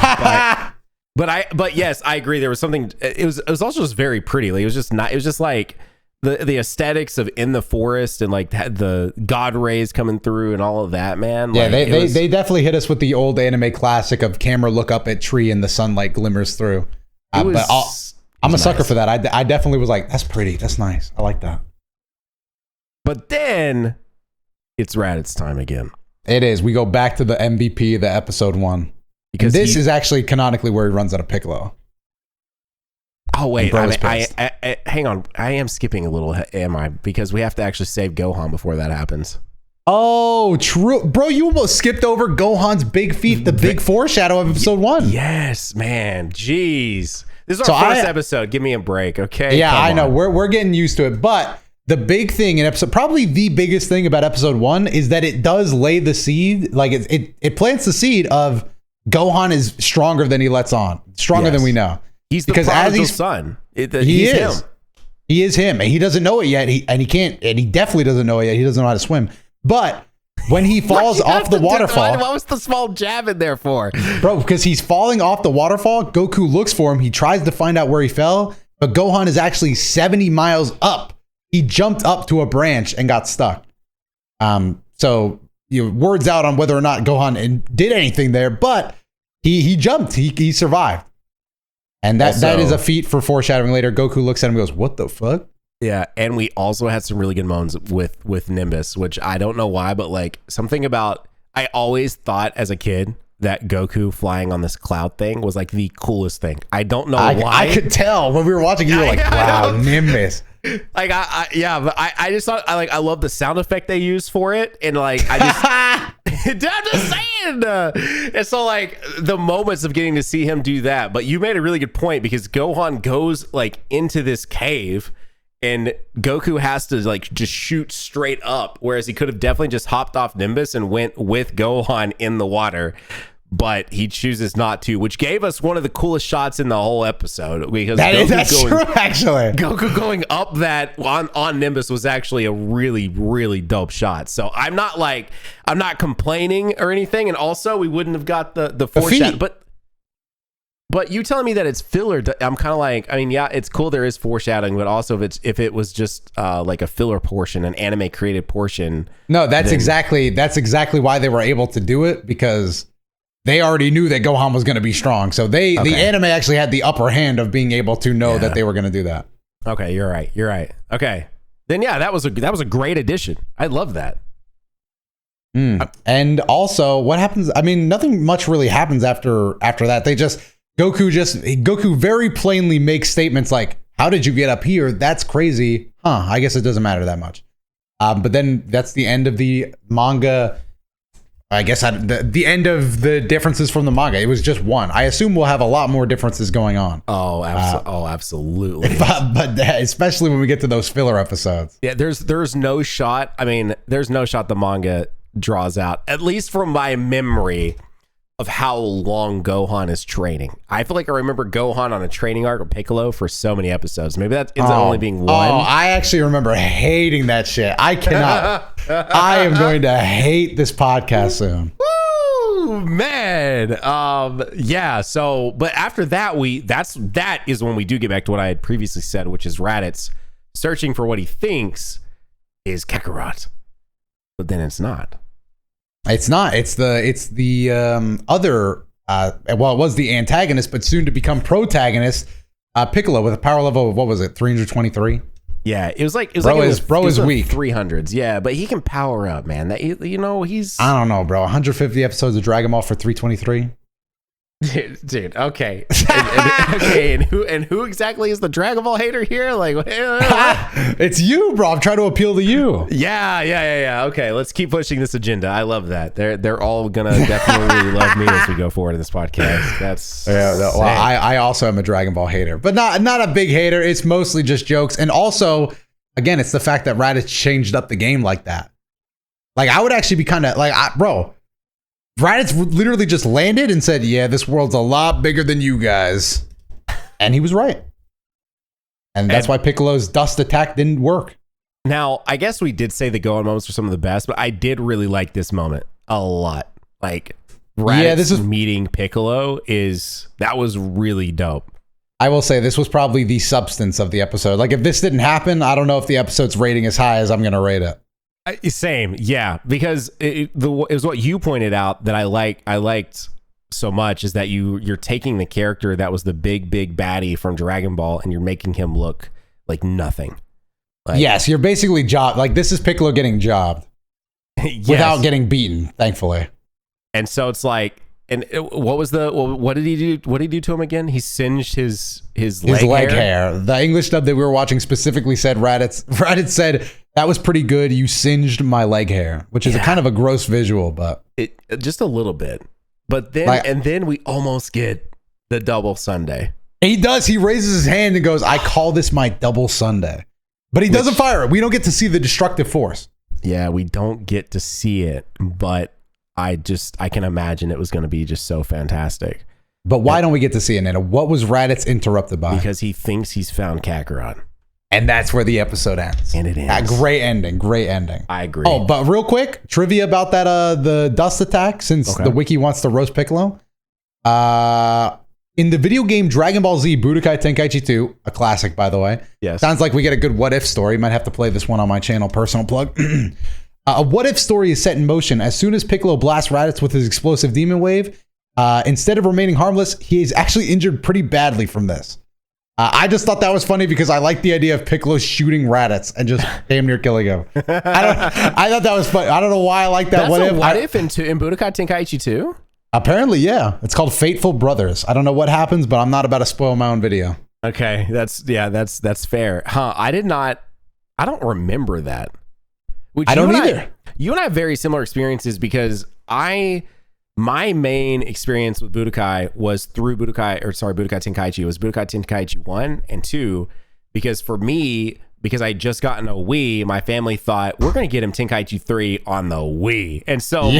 [SPEAKER 1] But yes, I agree. There was something. It was also just very pretty. Like, it was just not. It was just like the aesthetics of in the forest and like the god rays coming through and all of that, man.
[SPEAKER 3] Yeah,
[SPEAKER 1] like,
[SPEAKER 3] they definitely hit us with the old anime classic of camera look up at tree and the sunlight glimmers through. I'm a sucker for that. I definitely was like, that's pretty. That's nice. I like that.
[SPEAKER 1] But then it's Raditz time again.
[SPEAKER 3] It is. We go back to the MVP, the episode 1. Because this is actually canonically where he runs out of Piccolo.
[SPEAKER 1] Oh, wait. I hang on. I am skipping a little, am I? Because we have to actually save Gohan before that happens.
[SPEAKER 3] Oh, true. Bro, you almost skipped over Gohan's big feat, the big foreshadow of episode 1.
[SPEAKER 1] Yes, man. Jeez. This is our first episode. Give me a break, okay?
[SPEAKER 3] Yeah, I know. We're getting used to it. But the big thing in episode, probably the biggest thing about episode 1 is that it does lay the seed. Like it plants the seed of Gohan is stronger than he lets on. Stronger than we know.
[SPEAKER 1] He's the prodigal son. He is him.
[SPEAKER 3] He is him. And he doesn't know it yet. He definitely doesn't know it yet. He doesn't know how to swim. But when he falls off the waterfall.
[SPEAKER 1] What was the small jab in there for?
[SPEAKER 3] Bro, because he's falling off the waterfall, Goku looks for him. He tries to find out where he fell, but Gohan is actually 70 miles up. He jumped up to a branch and got stuck. So words out on whether or not Gohan did anything there, but he jumped. He survived. And that is a feat for foreshadowing later. Goku looks at him and goes, what the fuck?
[SPEAKER 1] Yeah, and we also had some really good moments with Nimbus, which I don't know why, but like something about, I always thought as a kid that Goku flying on this cloud thing was like the coolest thing. I don't know why.
[SPEAKER 3] I could tell when we were watching, you were like, wow, Nimbus.
[SPEAKER 1] Like but I just thought I love the sound effect they used for it, and like I'm just saying. And so like the moments of getting to see him do that, but you made a really good point because Gohan goes like into this cave, and Goku has to like just shoot straight up, whereas he could have definitely just hopped off Nimbus and went with Gohan in the water. But he chooses not to, which gave us one of the coolest shots in the whole episode. Because
[SPEAKER 3] that's true, actually.
[SPEAKER 1] Goku going up that on Nimbus was actually a really, really dope shot. So I'm not complaining or anything. And also, we wouldn't have got the foreshadow. But you telling me that it's filler, I'm kind of like, I mean, yeah, it's cool. There is foreshadowing, but also if it was just like a filler portion, an anime created portion.
[SPEAKER 3] No, that's exactly why they were able to do it, because they already knew that Gohan was going to be strong. So the anime actually had the upper hand of being able to know that they were going to do that.
[SPEAKER 1] Okay, you're right. Okay. Then yeah, that was a great addition. I love that.
[SPEAKER 3] And also, what happens? I mean, nothing much really happens after that. Goku very plainly makes statements like, "How did you get up here? That's crazy." I guess it doesn't matter that much. But then that's the end of the manga. I guess the end of the differences from the manga. It was just one. I assume we'll have a lot more differences going on.
[SPEAKER 1] Absolutely.
[SPEAKER 3] But especially when we get to those filler episodes.
[SPEAKER 1] Yeah, there's no shot. I mean, there's no shot the manga draws out, at least from my memory, of how long Gohan is training. I feel like I remember Gohan on a training arc with Piccolo for so many episodes. Maybe that ends up only being one.
[SPEAKER 3] Oh, I actually remember hating that shit. I cannot. I am going to hate this podcast soon.
[SPEAKER 1] Woo, man. Yeah. So, but after that, that is when we do get back to what I had previously said, which is Raditz searching for what he thinks is Kakarot, but then it's not.
[SPEAKER 3] It's not. It's the other. It was the antagonist, but soon to become protagonist. Piccolo with a power level of, what was it, 323?
[SPEAKER 1] Yeah, it was
[SPEAKER 3] bro is weak.
[SPEAKER 1] 300s. Yeah, but he can power up, man. That he's.
[SPEAKER 3] I don't know, bro. 150 episodes of Dragon Ball for 323.
[SPEAKER 1] Dude, okay. And who exactly is the Dragon Ball hater here? Like,
[SPEAKER 3] it's you, bro. I'm trying to appeal to you.
[SPEAKER 1] Yeah. Okay, let's keep pushing this agenda. I love that. They're all gonna definitely love me as we go forward in this podcast. That's
[SPEAKER 3] well, I also am a Dragon Ball hater, but not a big hater. It's mostly just jokes, and also, again, it's the fact that Raditz changed up the game like that. Like, I would actually be kind of like, bro. Raditz literally just landed and said, "Yeah, this world's a lot bigger than you guys," and he was right. And that's why Piccolo's dust attack didn't work.
[SPEAKER 1] Now, I guess we did say the Gohan moments were some of the best, but I did really like this moment a lot. Like, Raditz meeting Piccolo that was really dope.
[SPEAKER 3] I will say this was probably the substance of the episode. Like if this didn't happen, I don't know if the episode's rating as high as I'm going to rate it.
[SPEAKER 1] Same, yeah, because it was what you pointed out that I liked so much is that you're taking the character that was the big baddie from Dragon Ball and you're making him look like nothing. Like,
[SPEAKER 3] yes, you're basically jobbed. Like this is Piccolo getting jobbed
[SPEAKER 1] yes.
[SPEAKER 3] without getting beaten, thankfully.
[SPEAKER 1] And so it's like, what did he do? What did he do to him again? He singed his leg hair.
[SPEAKER 3] The English dub that we were watching specifically said Raditz said that was pretty good. You singed my leg hair, which is a kind of a gross visual, but
[SPEAKER 1] it just a little bit. But then then we almost get the double Sunday.
[SPEAKER 3] He does. He raises his hand and goes, "I call this my double Sunday," but he doesn't fire it. We don't get to see the destructive force.
[SPEAKER 1] Yeah, we don't get to see it, but I can imagine it was going to be just so fantastic.
[SPEAKER 3] But why don't we get to see it, Nana? What was Raditz interrupted by?
[SPEAKER 1] Because he thinks he's found Kakarot.
[SPEAKER 3] And that's where the episode ends.
[SPEAKER 1] And it ends.
[SPEAKER 3] Great ending. Great ending.
[SPEAKER 1] I agree.
[SPEAKER 3] Oh, but real quick, trivia about that the dust attack, since the wiki wants to roast Piccolo. In the video game Dragon Ball Z Budokai Tenkaichi 2, a classic, by the way.
[SPEAKER 1] Yes.
[SPEAKER 3] Sounds like we get a good what if story. Might have to play this one on my channel, personal plug. A what if story is set in motion as soon as Piccolo blasts Raditz with his explosive demon wave. Instead of remaining harmless, he is actually injured pretty badly from this. I just thought that was funny because I like the idea of Piccolo shooting Raditz and just damn near killing him. I thought that was funny. I don't know why I like that.
[SPEAKER 1] That's what if in Budokai Tenkaichi 2?
[SPEAKER 3] Apparently, yeah. It's called Fateful Brothers. I don't know what happens, but I'm not about to spoil my own video.
[SPEAKER 1] Okay, that's fair. Huh? I don't remember that.
[SPEAKER 3] I don't either.
[SPEAKER 1] You and I have very similar experiences because my main experience with Budokai was through Budokai Tenkaichi. It was Budokai Tenkaichi 1 and 2 because for me, because I just gotten a Wii, my family thought we're going to get him Tenkaichi 3 on the Wii. And so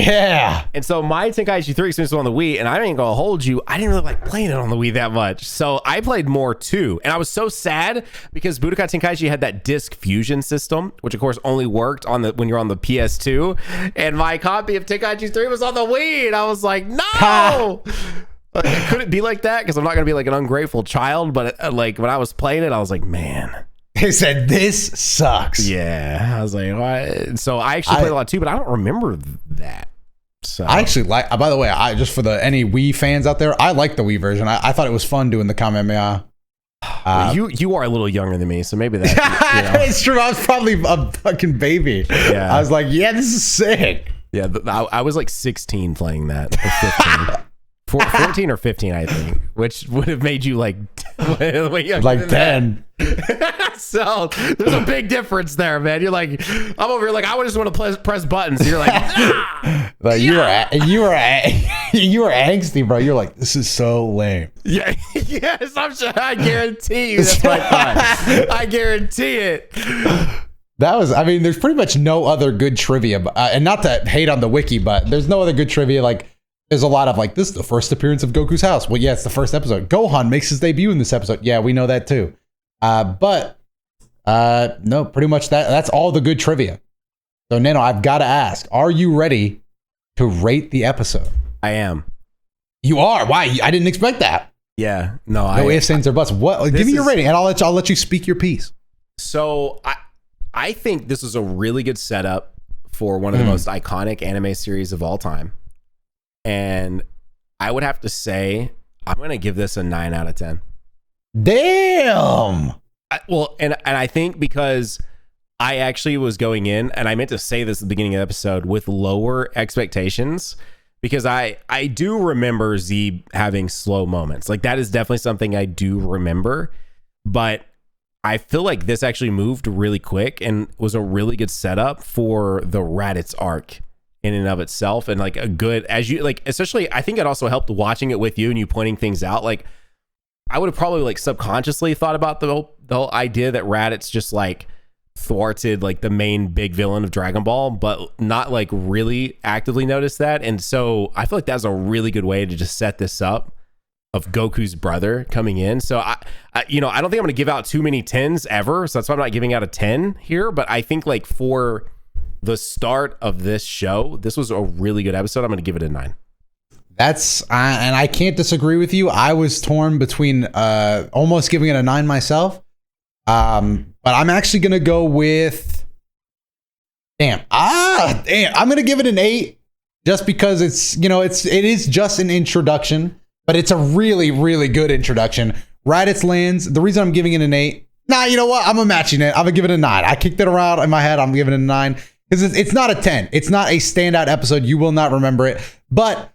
[SPEAKER 1] my Tenkaichi 3 experience was on the Wii, and I ain't going to hold you, I didn't really like playing it on the Wii that much. So I played more 2. And I was so sad because Budokai Tenkaichi had that disc fusion system, which of course only worked when you're on the PS2. And my copy of Tenkaichi 3 was on the Wii, and I was like, no! Could it be like that? Because I'm not going to be like an ungrateful child, but like when I was playing it, I was like, man.
[SPEAKER 3] They said, this sucks.
[SPEAKER 1] Yeah. I was like, what? So I actually played a lot too, but I don't remember that. So
[SPEAKER 3] I actually like, by the way, just for any Wii fans out there, I like the Wii version. I thought it was fun doing the Kamehameha.
[SPEAKER 1] You are a little younger than me, so maybe that.
[SPEAKER 3] It's true. I was probably a fucking baby. Yeah. I was like, yeah, this is sick.
[SPEAKER 1] Yeah. I was like 16 playing that. Or 15. 14 or 15, I think, which would have made you like
[SPEAKER 3] 10.
[SPEAKER 1] So there's a big difference there, man. You're like, I'm over here like I just want to press buttons. You're like,
[SPEAKER 3] but you were angsty, bro. You're like, this is so lame.
[SPEAKER 1] Yeah, yes, I'm sure. I guarantee you that's my thought. I guarantee it.
[SPEAKER 3] There's pretty much no other good trivia, and not to hate on the wiki, but there's no other good trivia. Like, there's a lot of like, this is the first appearance of Goku's house. Well, yeah, it's the first episode. Gohan makes his debut in this episode. Yeah, we know that too. But no, pretty much that's all the good trivia. So Nano, I've got to ask, are you ready to rate the episode?
[SPEAKER 1] I am.
[SPEAKER 3] You are? Why? I didn't expect that.
[SPEAKER 1] Yeah, no
[SPEAKER 3] ifs, ands, or buts. What? Give me your rating, and I'll let you speak your piece.
[SPEAKER 1] So I think this is a really good setup for one of the most iconic anime series of all time. And I would have to say, I'm going to give this a 9 out of 10.
[SPEAKER 3] Damn.
[SPEAKER 1] And I think because I actually was going in, and I meant to say this at the beginning of the episode, with lower expectations, because I do remember Z having slow moments. Like, that is definitely something I do remember. But I feel like this actually moved really quick and was a really good setup for the Raditz arc in and of itself, and like a good, as you like, especially I think it also helped watching it with you and you pointing things out. Like, I would have probably like subconsciously thought about the whole idea that Raditz just like thwarted like the main big villain of Dragon Ball, but not like really actively noticed that. And so I feel like that's a really good way to just set this up of Goku's brother coming in. So I don't think I'm going to give out too many 10s ever, so that's why I'm not giving out a 10 here. But I think like for the start of this show, this was a really good episode. I'm going to give it a 9.
[SPEAKER 3] That's and I can't disagree with you. I was torn between almost giving it a 9 myself. But I'm actually gonna go with damn. I'm gonna give it an 8 just because it is just an introduction, but it's a really, really good introduction. Raditz lands. The reason I'm giving it an 8, you know what? I'm matching it. I'm gonna give it a 9. I kicked it around in my head. I'm giving it a 9 because it's not a 10. It's not a standout episode. You will not remember it. But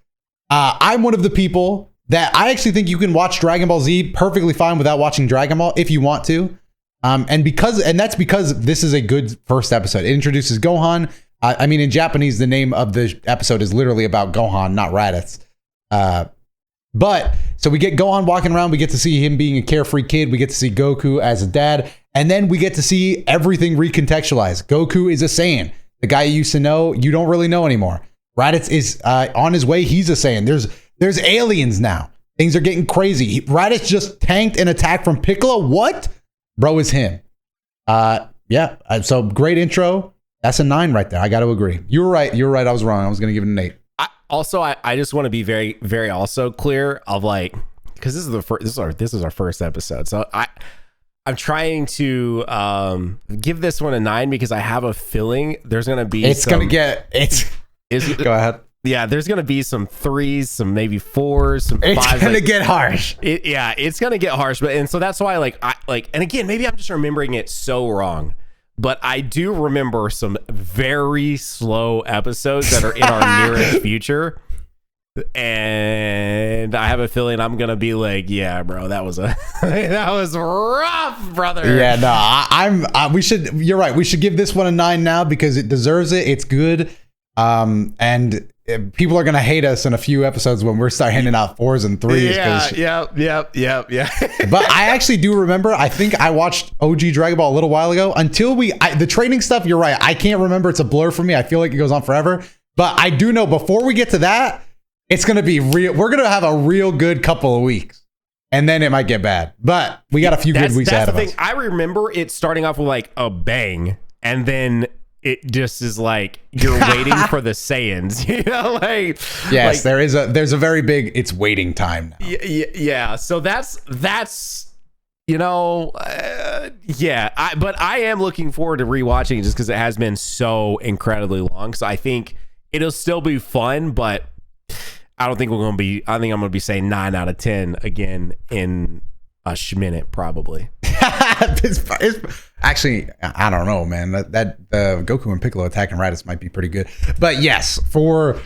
[SPEAKER 3] I'm one of the people that I actually think you can watch Dragon Ball Z perfectly fine without watching Dragon Ball if you want to. And that's because this is a good first episode. It introduces Gohan. I mean, in Japanese, the name of the episode is literally about Gohan, not Raditz. But so we get Gohan walking around. We get to see him being a carefree kid. We get to see Goku as a dad. And then we get to see everything recontextualized. Goku is a Saiyan. The guy you used to know, you don't really know anymore. Raditz is on his way. He's a Saiyan. There's aliens now. Things are getting crazy. Raditz just tanked an attack from Piccolo. What? Bro is him. So great intro. That's a 9 right there. I got to agree. You were right. I was wrong. I was going to give it an 8.
[SPEAKER 1] I just want to be very, very also clear of like, because this is our first episode. So I'm trying to give this one a 9 because I have a feeling there's going to be
[SPEAKER 3] go ahead.
[SPEAKER 1] Yeah, there's going to be some 3s, some maybe 4s, some 5s.
[SPEAKER 3] It's going to get harsh.
[SPEAKER 1] It's going to get harsh. And so that's why and again, maybe I'm just remembering it so wrong, but I do remember some very slow episodes that are in our nearest future. And I have a feeling I'm going to be like, yeah, bro, that was rough, brother.
[SPEAKER 3] Yeah, no, you're right. We should give this one a 9 now because it deserves it. It's good. And people are gonna hate us in a few episodes when we start handing out 4s and 3s.
[SPEAKER 1] Yeah.
[SPEAKER 3] But I actually do remember. I think I watched OG Dragon Ball a little while ago. Until the training stuff. You're right. I can't remember. It's a blur for me. I feel like it goes on forever. But I do know before we get to that, it's gonna be real. We're gonna have a real good couple of weeks, and then it might get bad. But we got a few good weeks ahead of us.
[SPEAKER 1] I remember it starting off with like a bang, and then it just is like you're waiting for the Saiyans, like
[SPEAKER 3] yes, like, there's a very big it's waiting time now.
[SPEAKER 1] Yeah. So that's but I am looking forward to rewatching just because it has been so incredibly long. So I think it'll still be fun, but I don't think I think I'm gonna be saying 9 out of 10 again in a minute probably.
[SPEAKER 3] Actually, I don't know, man. That Goku and Piccolo attacking Raditz might be pretty good. But yes, for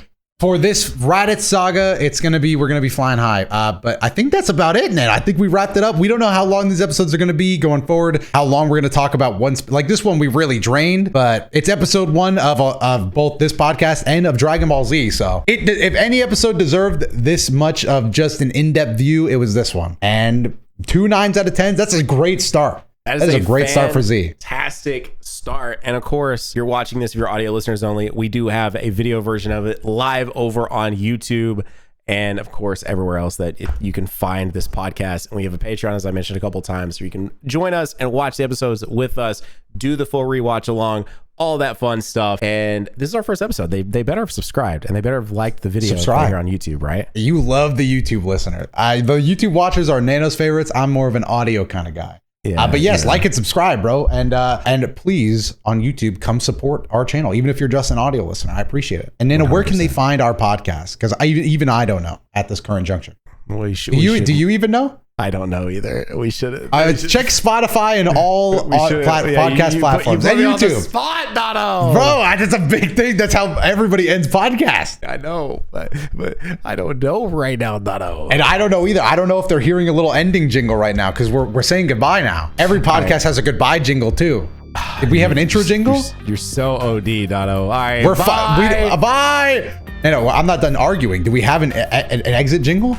[SPEAKER 3] this Raditz saga, we're gonna be flying high. But I think that's about it, Ned. I think we wrapped it up. We don't know how long these episodes are gonna be going forward. How long we're gonna talk about like this one we really drained, but it's episode 1 of both this podcast and of Dragon Ball Z. So if any episode deserved this much of just an in-depth view, it was this one. And 2 9s out of 10s. That's a great start. That is a great start for Z.
[SPEAKER 1] Fantastic start. And of course, you're watching this if you're audio listeners only. We do have a video version of it live over on YouTube and of course everywhere else that you can find this podcast. And we have a Patreon, as I mentioned a couple of times, so you can join us and watch the episodes with us, do the full rewatch along, all that fun stuff. And this is our first episode. They better have subscribed and they better have liked the video here on YouTube, right?
[SPEAKER 3] You love the YouTube listener. The YouTube watchers are Nano's favorites. I'm more of an audio kind of guy. Yeah, but yes, like and subscribe, bro. And please on YouTube, come support our channel, even if you're just an audio listener. I appreciate it. And Nano, 100%. Where can they find our podcast? Because even I don't know at this current juncture.
[SPEAKER 1] Do
[SPEAKER 3] you even know?
[SPEAKER 1] I don't know either. We shouldn't.
[SPEAKER 3] Check Spotify and all podcast platforms and YouTube.
[SPEAKER 1] Spot, Doto.
[SPEAKER 3] Bro, that's a big thing. That's how everybody ends podcasts.
[SPEAKER 1] I know, but I don't know right now, Doto.
[SPEAKER 3] And I don't know either. I don't know if they're hearing a little ending jingle right now because we're saying goodbye now. Every podcast has a goodbye jingle too. Did we have an intro jingle?
[SPEAKER 1] You're so OD, Doto. All right,
[SPEAKER 3] we're bye. Bye. No, I'm not done arguing. Do we have an exit jingle?